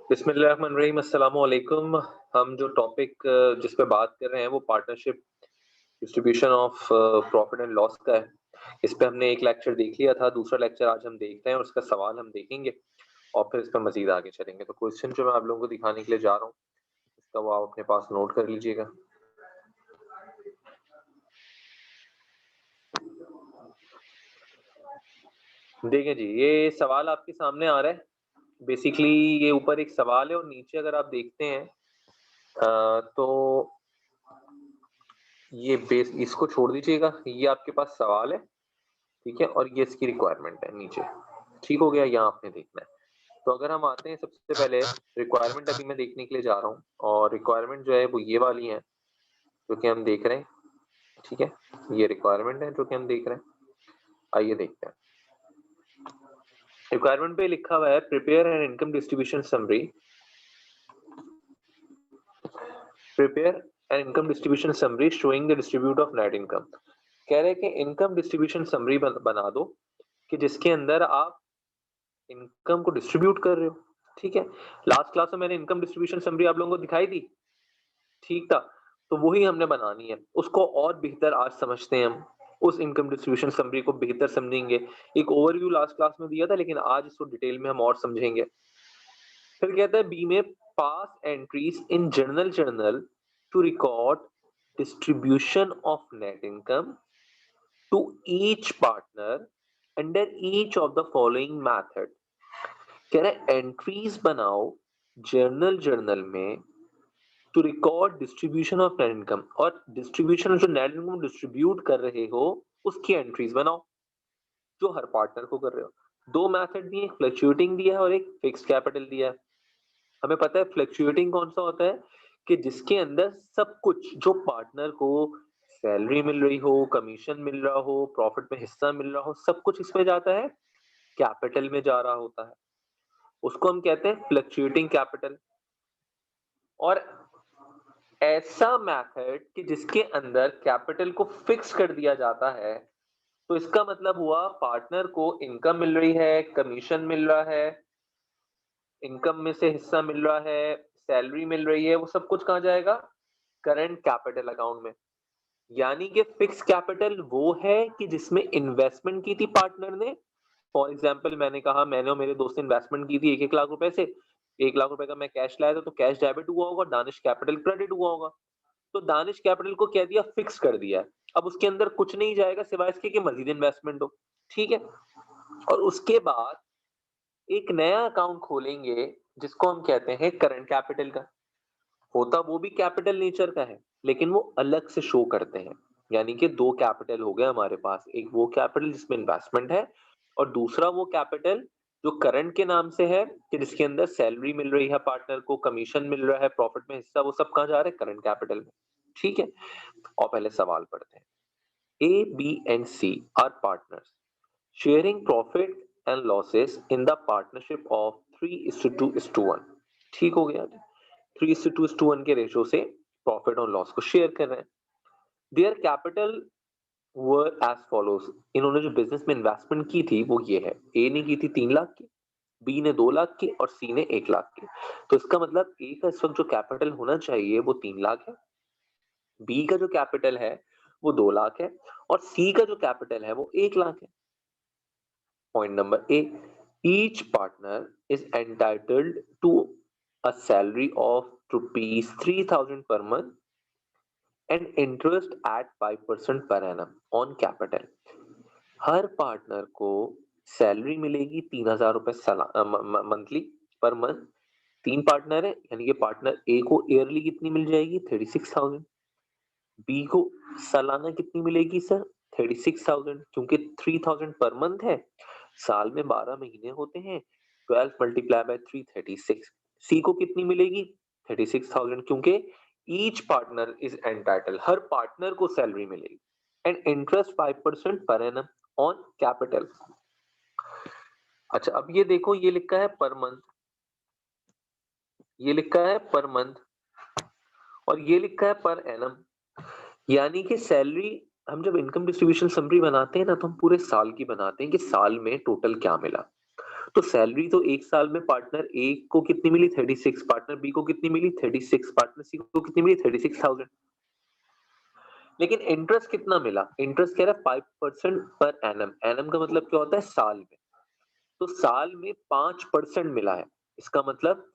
बिस्मिल्लाहिर्रहमानिर्रहीम, अस्सलाम वालेकुम। हम जो टॉपिक जिस पे बात कर रहे हैं वो partnership distribution of profit and loss का है। इस पे हमने एक लेक्चर देख लिया था, दूसरा लेक्चर आज हम देखते हैं और उसका सवाल हम देखेंगे और फिर इस पर मजीद आगे चलेंगे। तो क्वेश्चन जो मैं आप लोगों को दिखाने के लिए जा रहा हूँ इसका वो आप अपने पास नोट कर लीजिएगा। देखिए जी, ये सवाल आपके सामने आ रहा है। बेसिकली ये ऊपर एक सवाल है और नीचे अगर आप देखते हैं तो ये बेस इसको छोड़ दीजिएगा, ये आपके पास सवाल है, ठीक है, और ये इसकी रिक्वायरमेंट है नीचे। ठीक हो गया, यहाँ आपने देखना है। तो अगर हम आते हैं सबसे पहले रिक्वायरमेंट अभी मैं देखने के लिए जा रहा हूँ और रिक्वायरमेंट जो है वो ये वाली है जो कि हम देख रहे हैं, ठीक है। ये रिक्वायरमेंट है जो कि हम देख रहे हैं। आइए देखते हैं। रिक्वायरमेंट पे लिखा हुआ है prepare an income distribution summary. Prepare an income distribution summary showing the distribute of net income. कह रहे हैं कि इनकम डिस्ट्रीब्यूशन समरी बना दो कि जिसके अंदर आप इनकम को डिस्ट्रीब्यूट कर रहे हो, ठीक है। लास्ट क्लास में मैंने इनकम डिस्ट्रीब्यूशन समरी आप लोगों को दिखाई थी, ठीक था। तो वही हमने बनानी है, उसको और बेहतर आज समझते हैं हम। उस इनकम डिस्ट्रीब्यूशन समरी को बेहतर समझेंगे। एक ओवरव्यू लास्ट क्लास में दिया था, लेकिन आज इसको डिटेल में हम और समझेंगे। फिर कहता है बी में pass entries in journal to record distribution of net income to each partner under each of the following method. कह रहे एंट्रीज बनाओ जर्नल में to record distribution of net income, और डिस्ट्रीब्यूशन जो नेट इनकम डिस्ट्रीब्यूट कर रहे हो उसकी एंट्रीज बनाओ जो हर पार्टनर को कर रहे हो। दो मेथड दिए, एक फ्लक्चुएटिंग दिया है और एक फिक्स्ड कैपिटल दिया है। हमें पता है फ्लक्चुएटिंग कौन सा होता है कि जिसके अंदर सब कुछ जो पार्टनर को सैलरी मिल रही हो, कमीशन मिल रहा हो, प्रॉफिट में हिस्सा मिल रहा हो, सब कुछ इसमें जाता है, कैपिटल में जा रहा होता है। उसको हम कहते हैं फ्लक्चुएटिंग कैपिटल। और ऐसा मेथड कि जिसके अंदर कैपिटल को फिक्स कर दिया जाता है, तो इसका मतलब हुआ पार्टनर को इनकम मिल रही है, कमीशन मिल रहा है, इनकम में से हिस्सा मिल रहा है, सैलरी मिल रही है, वो सब कुछ कहाँ जाएगा? करंट कैपिटल अकाउंट में। यानी कि फिक्स कैपिटल वो है कि जिसमें इन्वेस्टमेंट की थी पार्टनर ने। फॉर एग्जाम्पल मैंने कहा मैंने और मेरे दोस्त ने इन्वेस्टमेंट की थी 1-1 लाख रुपए से। 1 लाख रुपए का मैं कैश लाया था तो कैश डेबिट हुआ होगा, दानिश कैपिटल क्रेडिट हुआ होगा। तो दानिश कैपिटल को कह दिया फिक्स कर दिया है। अब उसके अंदर कुछ नहीं जाएगा सिवाय इसके कि मजीद इन्वेस्टमेंट हो, ठीक है। और उसके बाद एक नया अकाउंट खोलेंगे जिसको हम कहते हैं करंट कैपिटल का। होता वो भी कैपिटल नेचर का है, लेकिन वो अलग से शो करते हैं। यानी कि दो कैपिटल हो गए हमारे पास, एक वो कैपिटल जिसमें इन्वेस्टमेंट है और दूसरा वो कैपिटल जो करंट के नाम से है कि जिसके अंदर सैलरी मिल रही है पार्टनर को, कमीशन मिल रहा है, प्रॉफिट में हिस्सा, वो सब कहाँ जा रहा है? करंट कैपिटल में, ठीक है। और पहले सवाल पढ़ते हैं। A B and C are partners sharing profit and losses in the partnership of 3:2:1। ठीक हो गया? 3:2:1 के रेशो से प्रॉफिट और लॉस को शेयर कर रहे हैं। Their capital were as follows. इन्होंने जो बिजनेस में इन्वेस्टमेंट की थी वो ये है। ए ने की थी 3 लाख की, बी ने 2 लाख की और सी ने 1 लाख की। तो इसका मतलब ए का इस वक्त जो कैपिटल होना चाहिए वो 3 लाख है, बी का जो कैपिटल है वो 2 लाख है और सी का जो कैपिटल है वो 1 लाख है। Point number A, each partner is entitled to a salary of rupees 3,000 per month and interest at 5% per annum on capital। Her partner को सैलरी मिलेगी 3,000 रुपए मंथली पर मंथ। 3 पार्टनर है, यानी कि पार्टनर ए को ईयरली कितनी मिल जाएगी? 36,000। बी को सालाना कितनी मिलेगी सर? 36,000, क्योंकि 3,000 पर मंथ है, साल में 12 महीने होते हैं, 12 मल्टीप्लाई बाय 3 36। सी को कितनी मिलेगी? 36,000, क्योंकि ईच पार्टनर इज एंटाइटल, हर पार्टनर को सैलरी मिलेगी and interest 5% per annum on capital. अच्छा, अब ये देखो, ये लिखा है पर मंथ, ये लिखा है पर मंथ और ये लिखा है पर एनम। यानी कि सैलरी, हम जब इनकम डिस्ट्रीब्यूशन समरी बनाते हैं ना तो हम पूरे साल की बनाते हैं कि साल में टोटल क्या मिला। तो सैलरी तो एक साल में पार्टनर ए को कितनी मिली 36, पार्टनर बी को कितनी मिली 36, पार्टनर सी को कितनी मिली 36,000। लेकिन इंटरेस्ट कितना मिला, इंटरेस्ट कह रहा है 5% पर एनम, एनम का मतलब क्या होता है साल में, तो साल में 5% मिला है। इसका मतलब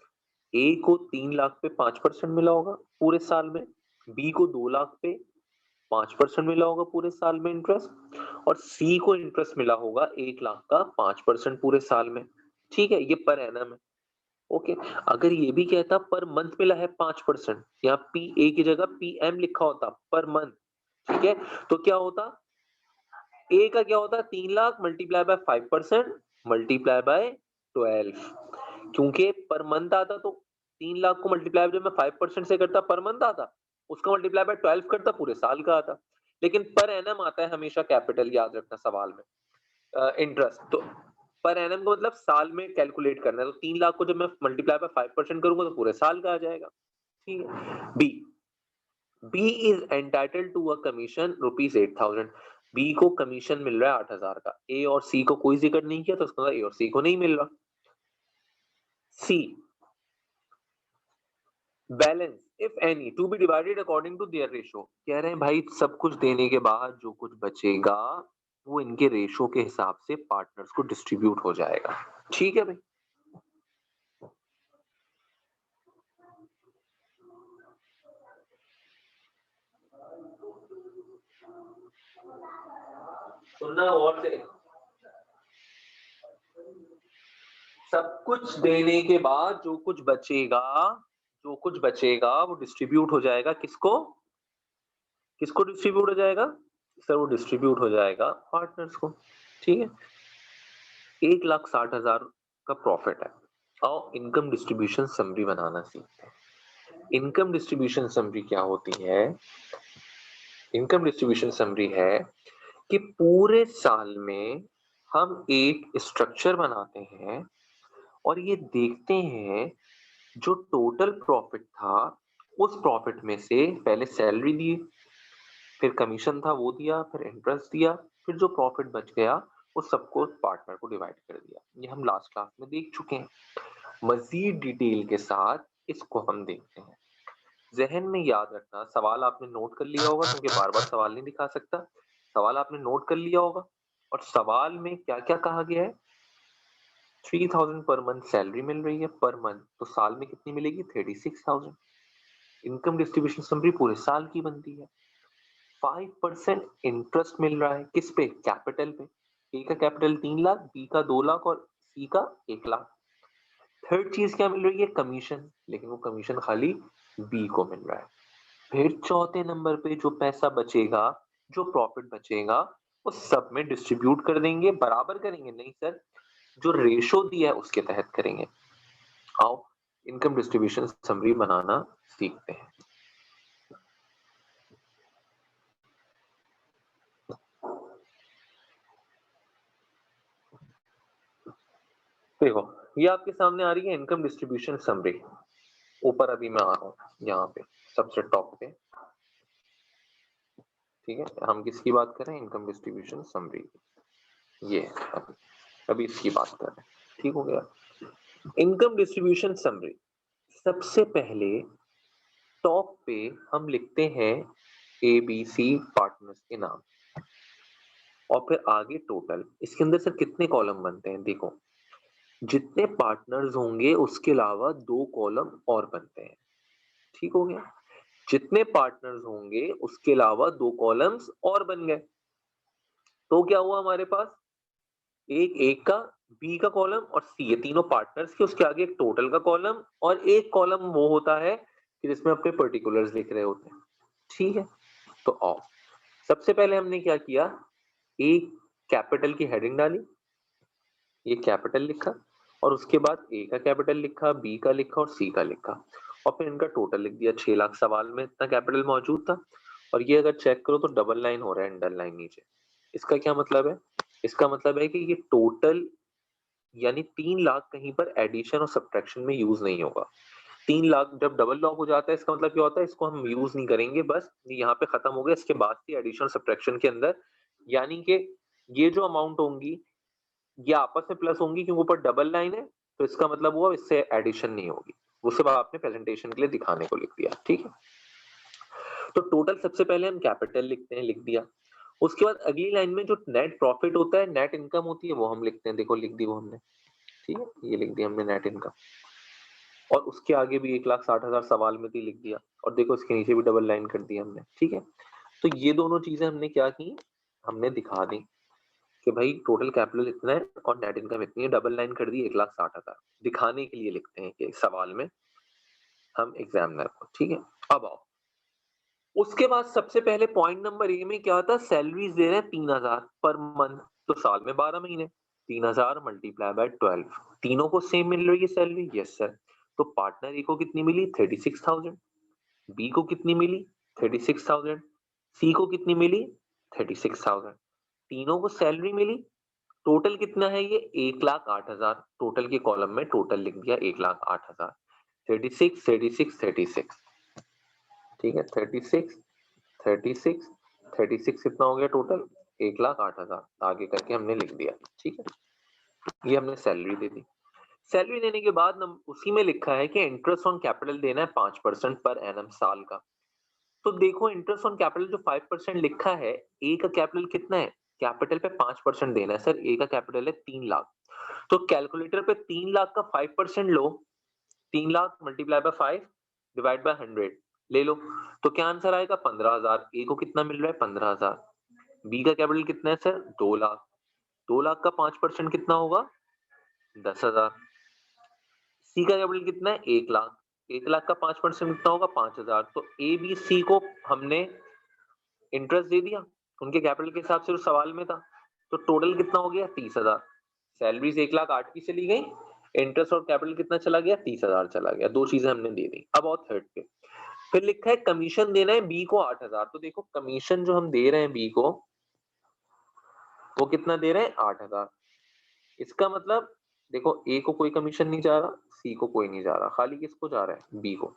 ए को 3 लाख पे 5% मिला होगा पूरे साल में, बी को 2 लाख पे 5% मिला होगा पूरे साल में इंटरेस्ट, और सी को इंटरेस्ट मिला होगा 1 लाख का 5% पूरे साल में। ठीक है, ये पर एनम है। ओके, अगर ये भी कहता पर मंथ मिला है 5%, यहाँ पी ए की जगह पी एम लिखा होता पर मंथ, ठीक है, तो क्या होता, ए का क्या होता 3 lakh multiply by 5% multiply by 12, क्योंकि पर मंथ आता तो 3 लाख को मल्टीप्लाई जब मैं 5% से करता पर मंथ आता, उसका मल्टीप्लाई बाय 12 करता पूरे साल का आता। लेकिन पर एनम आता है हमेशा कैपिटल, याद रखना सवाल में इंटरेस्ट, तो पर एनम का मतलब साल में कैलकुलेट करना है, तो 3 लाख को जब मैं मल्टीप्लाई बाय 5% करूंगा तो पूरे साल का आ जाएगा। ठीक है, B, B is entitled to a commission rupees 8,000, B को कमीशन मिल रहा है 8,000 का, ए और सी को कोई जिक्र नहीं किया तो उसका मतलब ए और सी को नहीं मिल रहा। C, balance if any to be divided according to their ratio, कह रहे हैं भाई सब कुछ देने के बाद जो कुछ बचेगा वो इनके रेशो के हिसाब से पार्टनर्स को डिस्ट्रीब्यूट हो जाएगा। ठीक है भाई, सुनना और से, सब कुछ देने के बाद जो कुछ बचेगा, जो कुछ बचेगा वो डिस्ट्रीब्यूट हो जाएगा किसको, किसको डिस्ट्रीब्यूट हो जाएगा सर, वो डिस्ट्रीब्यूट हो जाएगा पार्टनर्स को। ठीक है, 1,60,000 का प्रॉफिट है। आओ इनकम डिस्ट्रीब्यूशन समरी बनाना सीखते हैं। इनकम डिस्ट्रीब्यूशन समरी क्या होती है, इनकम डिस्ट्रीब्यूशन समरी है कि पूरे साल में हम एक स्ट्रक्चर बनाते हैं और ये देखते हैं जो टोटल प्रॉफिट था उस प्रॉफिट में से पहले सैलरी दी, फिर कमीशन था वो दिया, फिर इंटरेस्ट दिया, फिर जो प्रॉफिट बच गया वो सबको पार्टनर को डिवाइड कर दिया। ये हम लास्ट क्लास में देख चुके हैं, मजीद डिटेल के साथ इसको हम देखते हैं। जहन में याद रखना, सवाल आपने नोट कर लिया होगा क्योंकि बार बार सवाल नहीं दिखा सकता, सवाल आपने नोट कर लिया होगा। और सवाल में क्या क्या कहा गया है, 3,000 पर मंथ सैलरी मिल रही है पर मंथ, तो साल में कितनी मिलेगी 36,000। इनकम डिस्ट्रीब्यूशन समरी पूरे साल की बनती है। 5% इंटरेस्ट मिल रहा है किस पे, कैपिटल पे, ए का कैपिटल 3 लाख, बी का 2 लाख और सी का 1 लाख। थर्ड चीज क्या मिल रही है, कमीशन, लेकिन वो कमीशन खाली बी को मिल रहा है। फिर चौथे नंबर पे जो पैसा बचेगा, जो प्रॉफिट बचेगा वो सब में डिस्ट्रीब्यूट कर देंगे, बराबर करेंगे नहीं सर, जो रेशो दिया है उसके तहत करेंगे। आओ इनकम डिस्ट्रीब्यूशन समरी बनाना सीखते हैं। देखो ये आपके सामने आ रही है इनकम डिस्ट्रीब्यूशन समरी, ऊपर अभी मैं आ रहा हूँ यहाँ पे सबसे टॉप पे। ठीक है, हम किसकी बात कर रहे हैं, इनकम डिस्ट्रीब्यूशन समरी, ये अभी इसकी बात कर रहे हैं। ठीक हो गया, इनकम डिस्ट्रीब्यूशन समरी, सबसे पहले टॉप पे हम लिखते हैं ए बी सी पार्टनर्स के नाम और फिर आगे टोटल। इसके अंदर सर कितने कॉलम बनते हैं, देखो जितने पार्टनर्स होंगे उसके अलावा 2 कॉलम और बनते हैं। ठीक हो गया, जितने पार्टनर्स होंगे उसके अलावा 2 कॉलम्स और बन गए, तो क्या हुआ हमारे पास, एक का, बी का कॉलम और सी, ये तीनों पार्टनर्स के, उसके आगे एक टोटल का कॉलम और एक कॉलम वो होता है कि जिसमें अपने पर्टिकुलर्स लिख रहे होते हैं। ठीक है, तो आओ सबसे पहले हमने क्या किया, एक कैपिटल की हेडिंग डाली, ये कैपिटल लिखा और उसके बाद ए का कैपिटल लिखा, बी का लिखा और सी का लिखा और फिर इनका टोटल लिख दिया। 6 लाख सवाल में इतना कैपिटल मौजूद था और ये अगर चेक करो तो डबल लाइन हो रहा है, अंडरलाइन नीचे। इसका क्या मतलब है, इसका मतलब है कि ये टोटल यानी 3 लाख कहीं पर एडिशन और सब्ट्रैक्शन में यूज नहीं होगा। 3 लाख जब डबल लॉक हो जाता है इसका मतलब क्या होता है, इसको हम यूज नहीं करेंगे, बस यहाँ पे खत्म हो गया। इसके बाद से एडिशन और सब्ट्रैक्शन के अंदर यानी कि ये जो अमाउंट होंगी ये आपस में प्लस होंगी क्योंकि ऊपर डबल लाइन है, तो इसका मतलब हुआ इससे एडिशन नहीं होगी, वो सिर्फ आपने प्रेजेंटेशन के लिए दिखाने को लिख दिया, ठीक है। तो टोटल सबसे पहले हम कैपिटल लिखते हैं, लिख दिया। उसके बाद अगली लाइन में जो नेट प्रॉफिट होता है, नेट इनकम होती है, वो हम लिखते हैं, देखो लिख दी वो हमने, ठीक है, ये लिख दिया हमने नेट इनकम। और उसके आगे भी 1,60,000 सवाल में थी, लिख दिया। और देखो इसके नीचे भी डबल लाइन कर दी हमने, ठीक है। तो ये दोनों चीजें हमने क्या की, हमने दिखा दी कि भाई टोटल कैपिटल इतना है और नेट इनकम इतनी है, डबल लाइन कर दी 1,60,000, दिखाने के लिए लिखते हैं कि सवाल में हम एग्जामिनर को, ठीक है। अब आओ, उसके बाद सबसे पहले पॉइंट नंबर ए में क्या था, सैलरीज दे रहे हैं 3,000 पर मंथ, तो साल में 12 महीने, 3,000 मल्टीप्लाई बाय 12, तीनों को सेम मिल रही है सैलरी, यस सर। तो पार्टनर ए को कितनी मिली, 36,000, बी को कितनी मिली, 36,000, सी को कितनी मिली, 36,000, तीनों को सैलरी मिली। टोटल कितना है ये, 1,08,000, टोटल के कॉलम में टोटल लिख दिया 1,08,000, 36 36 36, ठीक है, 36 36 36 कितना हो गया टोटल, 1,08,000, आगे करके हमने लिख दिया, ठीक है। ये हमने सैलरी दे दी। सैलरी देने के बाद उसी में लिखा है कि इंटरेस्ट ऑन कैपिटल देना है 5% पर एनम साल का। तो देखो इंटरेस्ट ऑन कैपिटल जो 5% लिखा है, ए का कैपिटल कितना है, कैपिटल पे 5% देना है सर, ए का कैपिटल है 3,00,000, तो कैलकुलेटर पे 3,00,000 का 5% लो, 3,00,000 मल्टीप्लाई बाय 5 डिवाइड बाय 100 ले लो, तो क्या आंसर आएगा, 15,000। ए को कितना मिल रहा है, 15,000। बी का कैपिटल कितना है सर, 2,00,000, 2,00,000 का 5% कितना होगा, 10,000। सी का कैपिटल कितना है, 1,00,000, 1,00,000 का 5% कितना होगा, 5,000। तो ए बी सी को हमने इंटरेस्ट दे दिया उनके कैपिटल के हिसाब से जो सवाल में था, तो टोटल कितना हो गया, 30,000। सैलरीज 1,08,000 की चली गई, इंटरेस्ट और कैपिटल कितना चला गया, 30,000 चला गया, दो चीजें हमने दे दी। अब और थर्ड पे फिर लिखा है कमीशन देना है बी को 8,000, तो देखो कमीशन जो हम दे रहे हैं बी को, वो कितना दे रहे हैं, 8,000। इसका मतलब देखो ए को कोई कमीशन नहीं जा रहा, सी को कोई नहीं जा रहा, खाली किसको जा रहा है, बी को।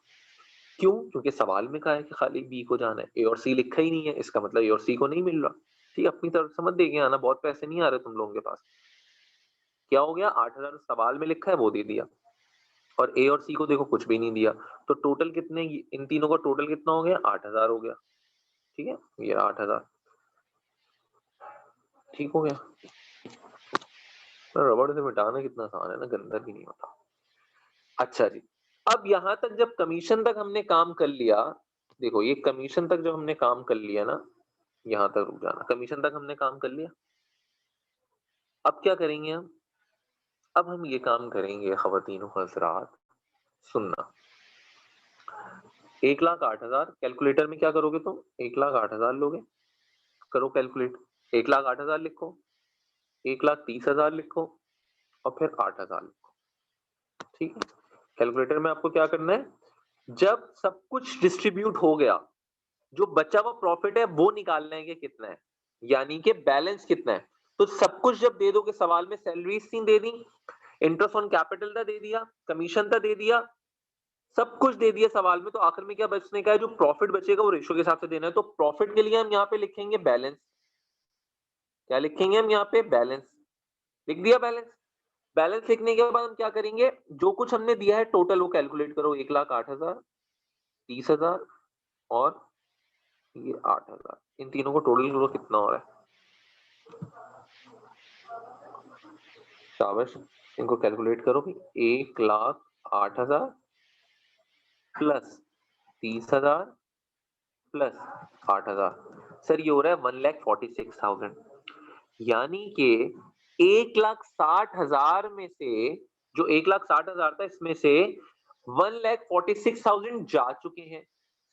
क्यों, क्योंकि सवाल में कहा है कि खाली बी को जाना है, ए और सी लिखा ही नहीं है, इसका मतलब ए और सी को नहीं मिल रहा। ठीक, अपनी तरफ से मत देके आना, बहुत पैसे नहीं आ रहे तुम लोगों के पास। क्या हो गया, 8,000 सवाल में लिखा है वो दे दिया, और ए और सी को देखो कुछ भी नहीं दिया, तो टोटल कितने, इन तीनों का टोटल कितना हो गया, 8,000 हो गया, ठीक है, ये 8,000 ठीक हो गया। रबड़ से मिटाना कितना आसान है ना, गंदा भी नहीं होता। अच्छा जी, अब यहां तक जब कमीशन तक हमने काम कर लिया, देखो ये कमीशन तक जब हमने काम कर लिया ना, यहां तक रुक जाना, कमीशन तक हमने काम कर लिया। अब क्या करेंगे हम, अब हम ये काम करेंगे खवातीन हज़रात, सुनना। 1,08,000 कैलकुलेटर में क्या करोगे तुम, 1,08,000 लोगे, करो कैलकुलेट, 1,08,000 लिखो, 1,30,000 लिखो, और फिर 8,000 लिखो, ठीक है। कैलकुलेटर में आपको क्या करना है, जब सब कुछ डिस्ट्रीब्यूट हो गया, जो बचा हुआ प्रॉफिट है वो निकालना है कि कितना है, यानी कि बैलेंस कितना है। तो सब कुछ जब दे दोगे, सवाल में सैलरीज थी दे दी, इंटरेस्ट ऑन कैपिटल था दे दिया, कमीशन था दे दिया, सब कुछ दे दिया सवाल में, तो आखिर में क्या बचने का है, जो प्रॉफिट बचेगा वो रेशियो के हिसाब से देना है। तो प्रॉफिट के लिए हम यहाँ पे लिखेंगे बैलेंस, क्या लिखेंगे हम यहाँ पे, बैलेंस, लिख दिया बैलेंस। बैलेंस लिखने के बाद हम क्या करेंगे, जो कुछ हमने दिया है टोटल वो कैलकुलेट करो, 1,08,000, 30,000 और ये 8,000, इन तीनों को टोटल करो कितना हो रहा है, शाबाश, इनको कैलकुलेट करो भी, 1,08,000 प्लस 30,000 प्लस 8,000, सर ये हो रहा है 1,46,000। यानी कि 1,60,000 में से, जो 1,60,000 था इसमें से 1,46,000 जा चुके हैं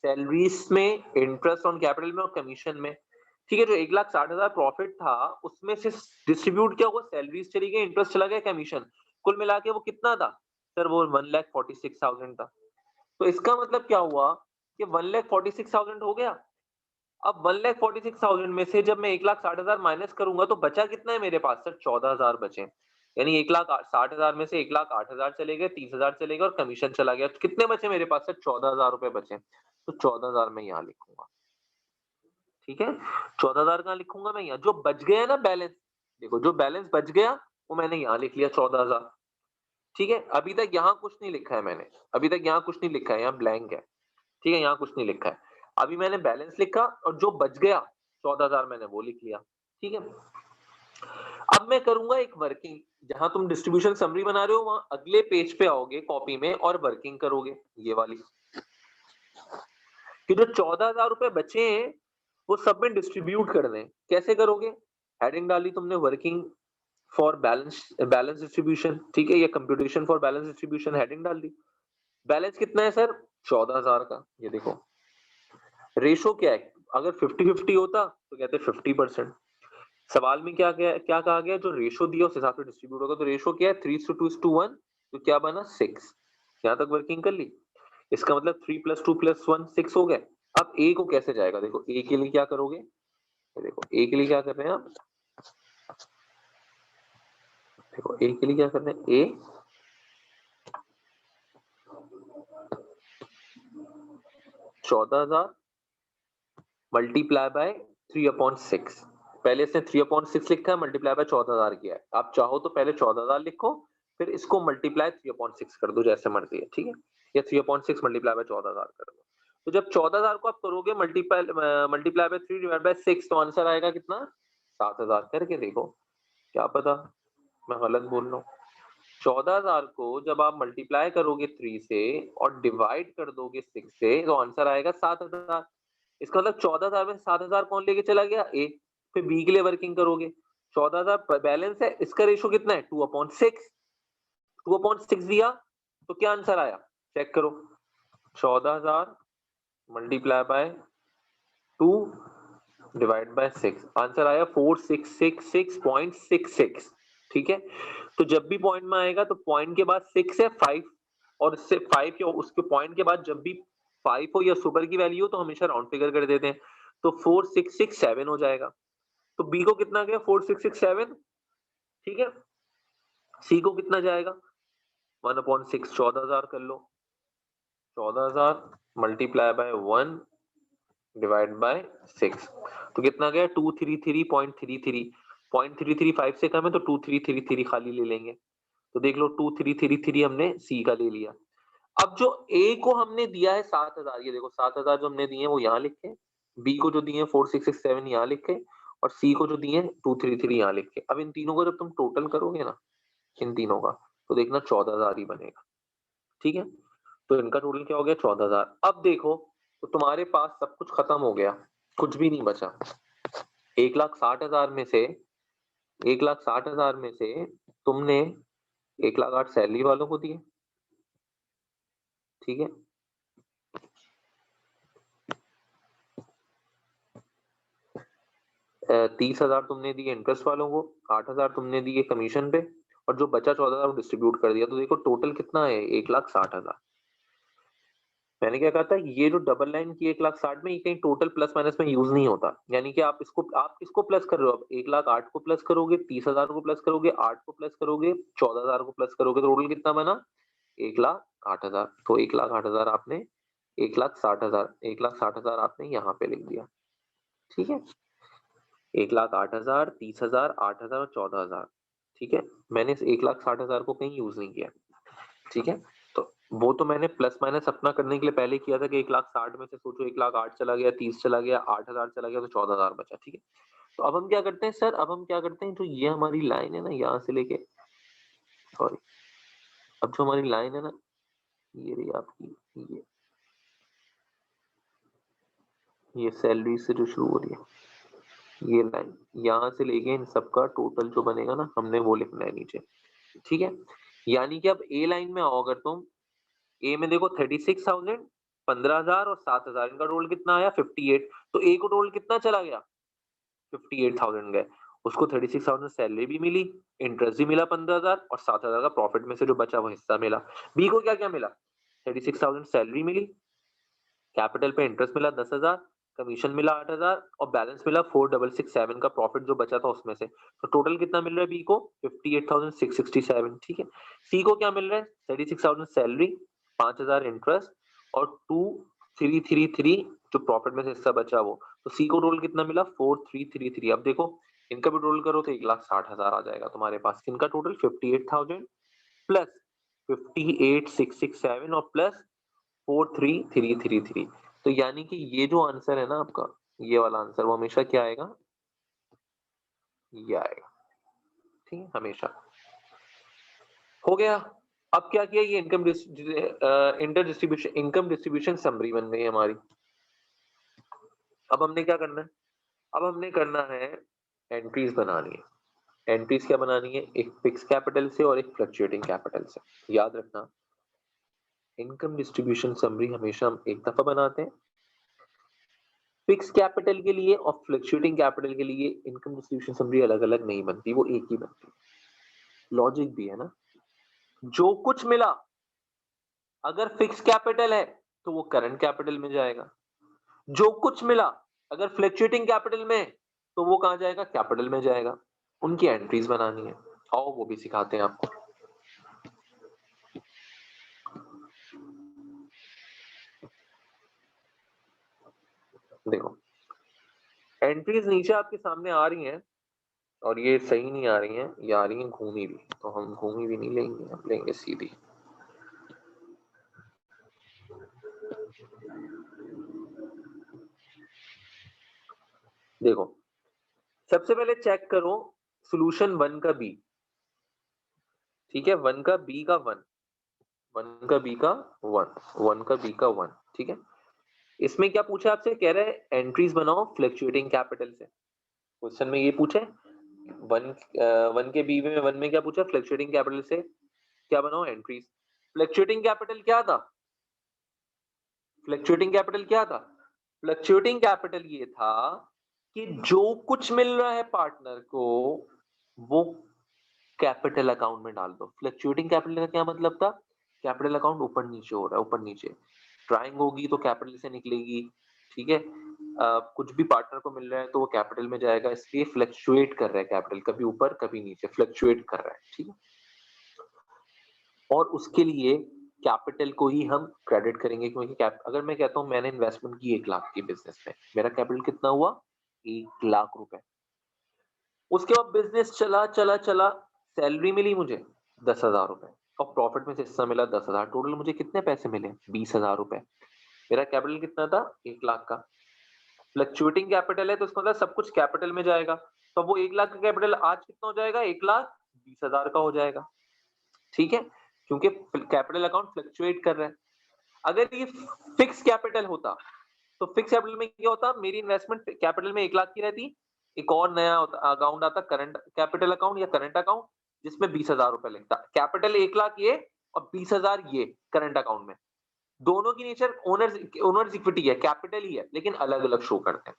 सैलरीज में, इंटरेस्ट ऑन कैपिटल में और कमीशन में, ठीक है। जो 1,60,000 प्रॉफिट था उसमें से डिस्ट्रीब्यूट क्या हुआ, सैलरीज चली गई, इंटरेस्ट चला गया, कमीशन, कुल मिला के वो कितना था सर, वो 1,46,000 था। तो इसका मतलब क्या हुआ कि 1,46,000 हो गया। अब 1,46,000 में से जब मैं 1,60,000 माइनस करूंगा तो बचा कितना है मेरे पास सर, 14,000 बचे। यानी 1,60,000 में से 1,08,000 चले गए, 30,000 चले गए और कमीशन चला गया, तो कितने बचे मेरे पास सर, 14,000 रुपए बचे। तो 14,000 मैं यहाँ लिखूंगा, ठीक है। 14,000 कहाँ लिखूंगा मैं, यहाँ जो बच गया ना बैलेंस, देखो जो बैलेंस बच गया वो मैंने यहाँ लिख लिया 14,000। ठीक है, अभी तक यहाँ कुछ नहीं लिखा है मैंने, अभी तक यहाँ कुछ नहीं लिखा है, यहाँ ब्लैंक है। ठीक है, यहाँ कुछ नहीं लिखा है। अभी मैंने बैलेंस लिखा और जो बच गया 14,000 मैंने वो लिख लिया। ठीक है, अब मैं करूंगा एक वर्किंग, जहां तुम डिस्ट्रीब्यूशन समरी बना रहे हो वहां अगले पेज पे आओगे कॉपी में और वर्किंग करोगे ये वाली, कि जो 14,000 रुपए बचे हैं वो सब में डिस्ट्रीब्यूट कर दें। कैसे करोगे? हेडिंग डाली तुमने वर्किंग फॉर बैलेंस डिस्ट्रीब्यूशन, ठीक है, ये computation for balance distribution heading डाल दी। बैलेंस कितना है सर? 14,000 का। ये देखो रेशो क्या है, अगर 50-50 होता तो कहते 50%। सवाल में क्या क्या क्या कहा गया, जो रेशो दिया उस हिसाब से डिस्ट्रीब्यूट होगा। तो रेशो क्या है? 3:2:1। तो क्या बना? 6। यहां तक वर्किंग कर ली। इसका मतलब 3 + 2 + 1 6 हो गए। अब ए को कैसे जाएगा? देखो ए के लिए क्या करोगे, देखो ए के लिए क्या कर रहे हैं आप, देखो ए के लिए क्या कर रहे हैं, ए 14,000 मल्टीप्लाई बाय 3/6। पहले इसने 3/6 लिखा है, मल्टीप्लाई बाय 14,000 किया है। आप चाहो तो पहले 14,000 लिखो, फिर इसको मल्टीप्लाई 3/6 कर दो, जैसे मर्जी है। ठीक है, या 3/6 मल्टीप्लाई बाय 14,000 कर दो। तो जब 14,000 को आप करोगे मल्टीप्लाई बाय 3/6 तो आंसर आएगा कितना? 7,000। करके देखो, क्या पता मैं गलत बोल रहा हूँ। 14,000 को जब आप मल्टीप्लाई करोगे 3 से और डिवाइड कर दोगे 6 से तो आंसर आएगा 7,000। इसका मतलब 14,000 में 7,000 कौन लेके चला गया? ए। फिर बी के लिए वर्किंग करोगे, 14,000 बैलेंस है, इसका रेशो कितना है? 2/6। 2/6 दिया तो क्या आंसर आया? चेक करो, 14,000 multiply by 2 divide by 6, answer आया 4666.66। ठीक है, तो जब भी पॉइंट में आएगा तो पॉइंट के बाद 6 है 5, और इससे 5 के उसके पॉइंट के बाद जब भी 5 हो या सुपर की वैल्यू हो तो हमेशा राउंड फिगर कर देते हैं। तो 4667 हो जाएगा। तो बी को कितना गया? 4667। ठीक है, सी को कितना जाएगा? 1/6, 14,000 कर लो। 14,000 मल्टीप्लाई बाय 1 डिवाइड बाय 6 तो कितना गया? 233.33। 0.335 से कम है तो 2333 खाली ले लेंगे। तो देख लो 2333 हमने सी का ले लिया। अब जो ए को हमने दिया है 7,000, ये देखो 7,000 जो हमने दिए हैं वो यहाँ लिखे, बी को जो दिए हैं 4667 यहाँ लिखे, और सी को जो दिए हैं 233 यहाँ लिखे। अब इन तीनों को जब तुम टोटल करोगे ना, इन तीनों का, तो देखना 14,000 ही बनेगा। ठीक है, तो इनका टोटल क्या हो गया? 14,000। अब देखो तो तुम्हारे पास सब कुछ खत्म हो गया, कुछ भी नहीं बचा। 1,60,000 में से 1,60,000 में से तुमने 1,08,000 सैलरी वालों को दिए। ठीक है, 30,000 तुमने दिए इंटरेस्ट वालों को, 8,000 तुमने दिए कमीशन पे, और जो बचा 14,000 डिस्ट्रीब्यूट कर दिया। तो देखो टोटल कितना है? 1,60,000। मैंने क्या कहा था, ये जो डबल लाइन की 1,60,000 में, ये कहीं टोटल प्लस माइनस में यूज नहीं होता। यानी कि आप किसको प्लस कर रहे हो? अब 1,08,000 को प्लस करोगे, 30,000 को प्लस करोगे, 8 को प्लस करोगे, 14,000 को प्लस करोगे, तो टोटल कितना बना? 1,08,000। तो 1,08,000 आपने 1,60,000 1,60,000 आपने यहाँ पे लिख दिया। ठीक है, 1,08,000, 30,000, 8,000 और 14,000। ठीक है, मैंने इस 1,60,000 को कहीं यूज नहीं किया। ठीक है, तो वो तो मैंने प्लस माइनस अपना करने के लिए पहले किया था कि 1,60,000 में से सोचो 1,08,000 चला गया, 30 चला गया, 8,000 चला गया, तो 14,000 बचा। ठीक है, तो अब हम क्या करते हैं सर, अब हम क्या करते हैं, जो ये हमारी लाइन है ना, यहाँ से लेके, सॉरी, अब जो हमारी लाइन है ना, ये रही आपकी, ये सैलरी से जो शुरू हो रही है ये लाइन, यहाँ से लेके इन सबका टोटल जो बनेगा ना, हमने वो लिखना है नीचे। ठीक है, यानी कि अब ए लाइन में आओ, अगर तुम ए में देखो 36,000, 15,000 और 7,000, इनका टोटल कितना आया? 58। तो ए को टोटल कितना चला गया? 58,000 गए। उसको 36,000 सैलरी भी मिली, इंटरेस्ट भी मिला 15,000, और 7,000 का प्रॉफिट में से जो बचा वो हिस्सा मिला। बी को क्या क्या मिला? 36,000 सैलरी मिली, कैपिटल पे इंटरेस्ट मिला 10,000, कमीशन मिला 8,000, और बैलेंस मिला 4,667 का प्रॉफिट जो बचा था उसमें से। तो टोटल कितना मिल रहा है बी को? 58,667। ठीक है, सी को क्या मिल रहा है? 36,000 सैलरी, 5,000 इंटरेस्ट, और 2,333 जो प्रॉफिट में से हिस्सा बचा वो। तो सी को टोटल कितना मिला? 4,333। अब देखो इनका भी टोटल करो तो 1,60,000 आ जाएगा तुम्हारे पास। इनका टोटल 58,000 प्लस 58,667 और प्लस 43,333। तो यानी कि ये जो आंसर है ना आपका, ये वाला आंसर, वो हमेशा क्या आएगा, ये आएगा। ठीक है, हमेशा। हो गया। अब क्या किया, ये inter distribution income distribution summary बन गई हमारी। अब हमने क्या करना है, अब हमने करना है एंट्रीज बनानी है। एंट्रीज क्या बनानी है, एक फिक्स कैपिटल से और एक फ्लक्चुएटिंग कैपिटल से। याद रखना, इनकम डिस्ट्रीब्यूशन समरी हमेशा हम एक दफा बनाते हैं। फिक्स कैपिटल के लिए और फ्लक्चुएटिंग कैपिटल के लिए इनकम डिस्ट्रीब्यूशन समरी अलग अलग नहीं बनती, वो एक ही बनती है। लॉजिक भी है ना, जो कुछ मिला अगर फिक्स कैपिटल है तो वो करंट कैपिटल में जाएगा, जो कुछ मिला अगर फ्लक्चुएटिंग कैपिटल में तो वो कहां जाएगा, कैपिटल में जाएगा। उनकी एंट्रीज बनानी है, आओ वो भी सिखाते हैं आपको। देखो, एंट्रीज नीचे आपके सामने आ रही हैं और ये सही नहीं आ रही हैं, ये आ रही हैं घूमी हुई, तो हम घूमी हुई नहीं लेंगे, हम लेंगे सीधी। देखो, सबसे पहले चेक करो सॉल्यूशन 1 का बी। ठीक है, 1 का बी का 1, 1 का बी का 1, 1 का बी का 1। ठीक है, इसमें क्या पूछा आपसे, कह रहे हैं एंट्रीज बनाओ फ्लक्चुएटिंग कैपिटल से। क्वेश्चन में ये पूछे, 1 के बी में 1 में क्या पूछा, फ्लक्चुएटिंग कैपिटल से क्या बनाओ, एंट्रीज। फ्लक्चुएटिंग कैपिटल क्या था, फ्लक्चुएटिंग कैपिटल क्या था, फ्लक्चुएटिंग कैपिटल ये था कि जो कुछ मिल रहा है पार्टनर को वो कैपिटल अकाउंट में डाल दो। फ्लक्चुएटिंग कैपिटल का क्या मतलब था, कैपिटल अकाउंट ऊपर नीचे हो रहा है, ऊपर नीचे ड्राइंग होगी तो कैपिटल से निकलेगी। ठीक है, कुछ भी पार्टनर को मिल रहा है तो वो कैपिटल में जाएगा, इसलिए फ्लक्चुएट कर रहा है कैपिटल, कभी ऊपर कभी नीचे फ्लक्चुएट कर रहा है। ठीक है, और उसके लिए कैपिटल को ही हम क्रेडिट करेंगे, क्योंकि अगर मैं कहता हूं मैंने इन्वेस्टमेंट की 1 लाख की बिजनेस में, मेरा कैपिटल कितना हुआ, 1 लाख रुपए। उसके बाद बिजनेस चला चला चला, सैलरी मिली मुझे 10,000 रुपए और प्रॉफिट में से हिस्सा मिला 10,000, टोटल मुझे कितने पैसे मिले, 20,000 रुपए। मेरा कैपिटल कितना था, 1 लाख का। फ्लक्चुएटिंग कैपिटल है तो इसका मतलब सब कुछ कैपिटल में जाएगा, तो वो 1 लाख का कैपिटल आज कितना हो जाएगा, 1,20,000 का हो जाएगा। ठीक है, क्योंकि कैपिटल अकाउंट फ्लक्चुएट कर रहा है। अगर ये फिक्स कैपिटल होता तो फिक्स कैपिटल में क्या होता, मेरी इन्वेस्टमेंट कैपिटल में 1 लाख की रहती, एक और नया अकाउंट आता करंट कैपिटल अकाउंट या करंट अकाउंट, जिसमें 20,000 रुपए लगता। कैपिटल 1 लाख ये और 20,000 ये करंट अकाउंट में, दोनों की नेचर ओनर्स इक्विटी है, कैपिटल ही है, लेकिन अलग अलग शो करते हैं।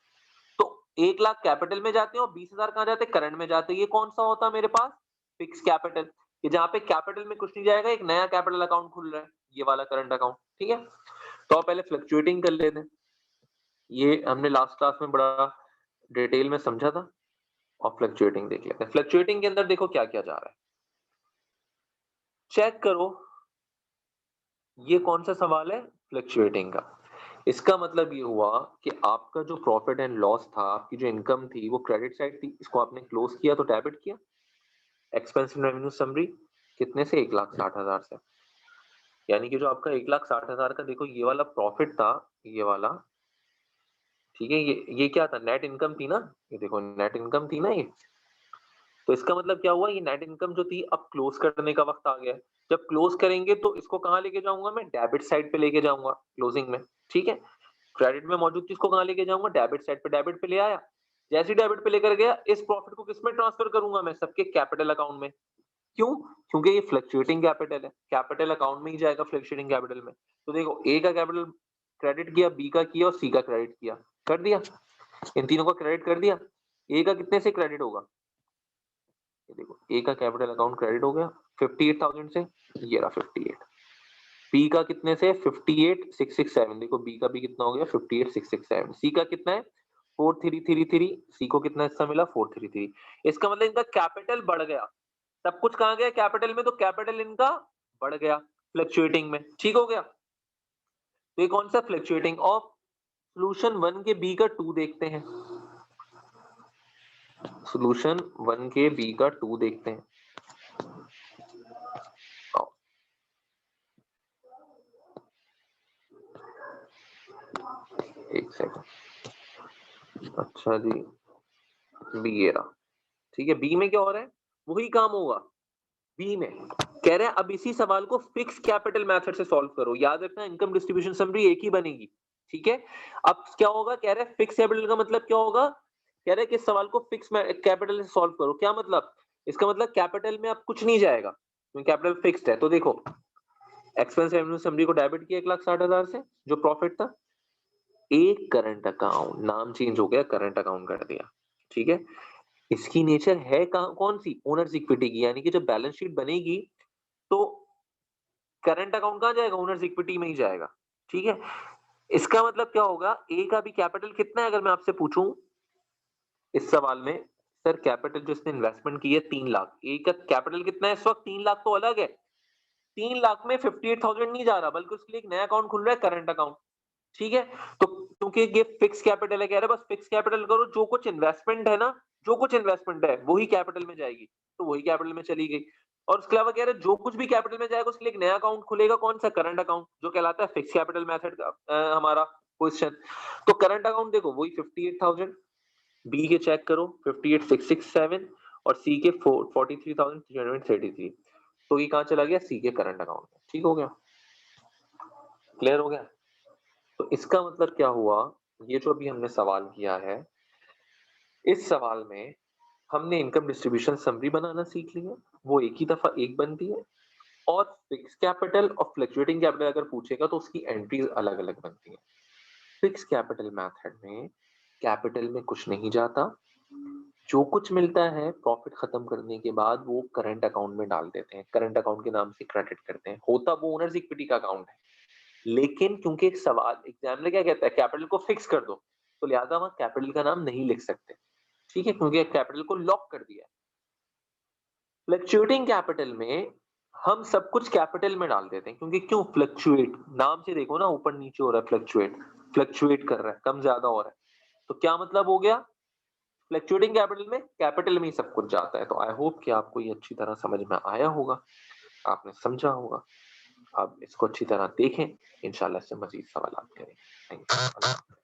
तो 1 लाख कैपिटल में जाते हैं और 20,000 कहां जाते हैं, करंट में जाते हैं। ये कौन सा होता है मेरे पास, फिक्स कैपिटल, कि जहां पे कैपिटल में कुछ नहीं जाएगा, एक नया कैपिटल अकाउंट खुल रहा है, ये वाला करंट अकाउंट। ठीक है, तो पहले फ्लक्चुएटिंग कर लेते हैं, ये हमने लास्ट क्लास में बड़ा डिटेल में समझा था, और फ्लक्चुएटिंग देख लेते हैं। फ्लक्चुएटिंग के अंदर देखो क्या क्या जा रहा है, चेक करो। ये कौन सा सवाल है, फ्लक्चुएटिंग का। इसका मतलब ये हुआ कि आपका जो प्रॉफिट एंड लॉस था, आपकी जो इनकम थी वो क्रेडिट साइड थी, इसको आपने क्लोज किया तो डेबिट किया। एक्सपेंस एंड रेवेन्यू समरी कितने से, 1,60,000 से। यानी कि जो आपका 1,60,000 का, देखो ये वाला प्रॉफिट था, ये वाला। ठीक है, ये क्या था, नेट इनकम थी ना, ये देखो नेट इनकम थी ना ये। तो इसका मतलब क्या हुआ, ये नेट इनकम जो थी अब क्लोज करने का वक्त आ गया है। जब क्लोज करेंगे तो इसको कहां लेके जाऊंगा, मैं डेबिट साइड पे लेके जाऊंगा क्लोजिंग में। ठीक है, क्रेडिट में मौजूद थी, इसको कहां लेके जाऊंगा, डेबिट साइड पे। डेबिट पे ले आया, जैसे ही डेबिट पे लेकर गया, इस प्रॉफिट को किसमें ट्रांसफर करूंगा, मैं सबके कैपिटल अकाउंट में। क्यों, क्योंकि ये फ्लक्चुएटिंग कैपिटल है, कैपिटल अकाउंट में ही जाएगा फ्लक्चुएटिंग कैपिटल में। तो देखो, ए का कैपिटल क्रेडिट किया, बी का किया और सी का क्रेडिट किया, कर दिया, इन तीनों का क्रेडिट कर दिया। ए का कितने से क्रेडिट होगा, ये देखो ए का कैपिटल अकाउंट क्रेडिट हो गया 58,000 से, ये रहा 58। बी का कितने से, 58,667, देखो बी का भी कितना हो गया, 58,667। सी का कितना है, 4,333, सी को कितना हिस्सा मिला, 433। इसका मतलब इनका कैपिटल बढ़ गया, सब कुछ कहां गया, कैपिटल में, तो कैपिटल इनका बढ़ गया फ्लक्चुएटिंग में। ठीक हो गया, तो ये कौन सा, फ्लक्चुएटिंग। और सॉल्यूशन 1 के बी का 2 देखते हैं। सॉल्यूशन 1 के बी का 2 देखते हैं। आओ। एक सेकंड। अच्छा जी, बी ये रहा। ठीक है, बी में क्या हो रहा है, वही काम होगा। बी में कह रहे हैं अब इसी सवाल को फिक्स कैपिटल मेथड से सॉल्व करो। याद रखना इनकम डिस्ट्रीब्यूशन समरी एक ही बनेगी। ठीक है, अब क्या होगा, कह रहे हैं फिक्स कैपिटल का मतलब क्या होगा, कह रहे हैं कि इस सवाल को फिक्स कैपिटल से सॉल्व करो। क्या मतलब, इसका मतलब कैपिटल में अब कुछ नहीं जाएगा क्योंकि कैपिटल फिक्स्ड है। तो देखो, एक्सपेंस रेवेन्यू समरी को डेबिट किया 1,60,000 से जो प्रॉफिट था, एक करंट अकाउंट, नाम चेंज हो गया, करंट अकाउंट कर दिया। ठीक है, इसकी नेचर है कौन सी, ओनर्स इक्विटी की, यानी कि जब बैलेंस शीट बनेगी तो करंट अकाउंट कहां जाएगा, ओनर्स इक्विटी में ही जाएगा। ठीक है, इसका मतलब क्या होगा, ए का भी कैपिटल कितना है, अगर मैं आपसे पूछूं इस सवाल में, सर कैपिटल जो इसने इन्वेस्टमेंट की है 3 लाख, ए का कैपिटल कितना है इस वक्त, 3 लाख तो अलग है। 3 लाख में 58,000 नहीं जा रहा, बल्कि उसके लिए एक नया अकाउंट खुल रहा है, करंट अकाउंट। ठीक है, तो क्योंकि ये फिक्स कैपिटल है, कह रहे हैं बस फिक्स कैपिटल करो, जो कुछ इन्वेस्टमेंट है ना, जो कुछ इन्वेस्टमेंट है वही कैपिटल में जाएगी, तो वही कैपिटल में चली गई। और उसके अलावा कह रहे हैं जो कुछ भी कैपिटल में जाएगा उसके लिए एक नया अकाउंट खुलेगा, कौन सा, करंट अकाउंट, जो कहलाता है फिक्स कैपिटल मेथड का हमारा क्वेश्चन। तो करंट अकाउंट देखो वही 58,000, बी के चेक करो 58,667 और सी के 43,333, तो ये कहां चला गया, सी के करंट अकाउंट में। ठीक हो गया, क्लियर हो गया। तो इसका मतलब क्या हुआ, ये जो अभी हमने सवाल किया है, इस सवाल में हमने इनकम डिस्ट्रीब्यूशन समरी बनाना सीख लिया, वो एक ही दफा एक बनती है, और फिक्स कैपिटल और फ्लक्चुएटिंग कैपिटल अगर पूछेगा तो उसकी एंट्रीज अलग अलग बनती है। फिक्स कैपिटल मेथड में कैपिटल में कुछ नहीं जाता, जो कुछ मिलता है प्रॉफिट खत्म करने के बाद वो करंट अकाउंट में डाल देते हैं, करंट अकाउंट के नाम से क्रेडिट करते हैं, होता वो ओनर्स इक्विटी का अकाउंट है। लेकिन क्योंकि एक सवाल एग्जामिनर क्या कहता है, कैपिटल को फिक्स कर दो, तो लिहाजा वहां कैपिटल का नाम नहीं लिख सकते। ठीक है, क्योंकि कैपिटल को लॉक कर दिया। फ्लक्चुएटिंग कैपिटल में हम सब कुछ कैपिटल में डाल देते हैं, क्योंकि क्यों, फ्लक्चुएट, नाम से देखो ना, ऊपर नीचे हो रहा है, फ्लक्चुएट, फ्लक्चुएट कर रहा है, कम ज्यादा हो रहा है। तो क्या मतलब हो गया, फ्लक्चुएटिंग कैपिटल में कैपिटल में ही सब कुछ जाता है। तो आई होप कि आपको ये अच्छी तरह समझ में आया होगा, आपने समझा होगा। अब इसको अच्छी तरह देखें, इंशाल्लाह से मजीद सवाल करें। Thank you.